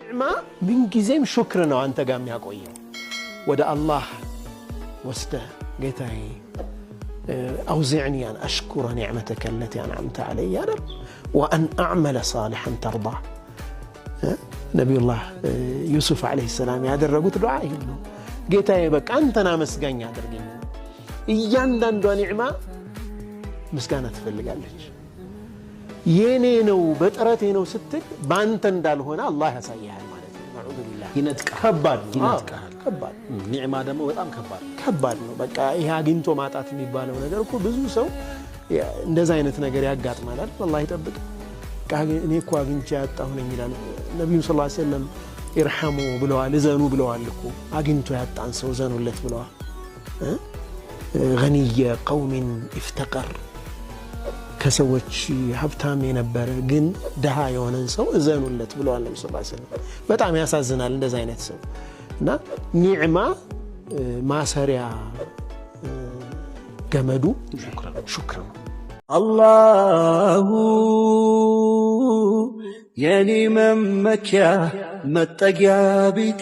ኒዕማ ምን ጊዜም ሹክር ነው አንተ ጋር የሚያቆየው ወደ አላህ ወስደህ ጌታዬ أوزعني أن أشكر نعمتك التي أنعمت علي يا رب وأن أعمل صالحا ترضى نبي الله يوسف عليه السلام ያደረጉት ዱዓ ይሄ ነው ጌታዬ በቃ አንተና መስጋኝ አድርገኝ እያንዳንዷ ኒዕማ ምስጋና ትፈልጋለች የኔ ነው በጥረቴ ነው ስትል ባንተ እንዳልሆነ አላህ ያሳያል ማለት ነው አዑዙ ቢላህ ይነጥቃል ከባድ ኒዕማ ደግሞ በጣም ከባድ ነው በቃ ይሄ አግኝቶ ማጣት የሚባለው ነገር እኮ ብዙ ሰው እንደዛ አይነት ነገር ያጋጥማል አይደል አላህ ይጠብቅ እኔ እኮ አግኝቼ ያጣሁ ነኝ ይላል ነብዩ ሰለላሁ ዐለይሂ ወሰለም ኢርሐሙ ብለዋል እዘኑ ብለዋል እኮ አግኝቶ ያጣን ሰው ዘኑለት ብለዋል غني قوم افتقر ከሰዎች ሀብታም የነበረ ግን ደሃ የሆነን ሰው እዘኑለት ብለዋል ነብዩ ሰለላሁ ዐለይሂ ወሰለም በጣም ያሳዝናል እንደዛ አይነት ሰው እና ኒዕማ ማሰሪያ ገመዱ ሹክር ነው አላሁ የኔ መመኪያ መጠጊያ ቤቴ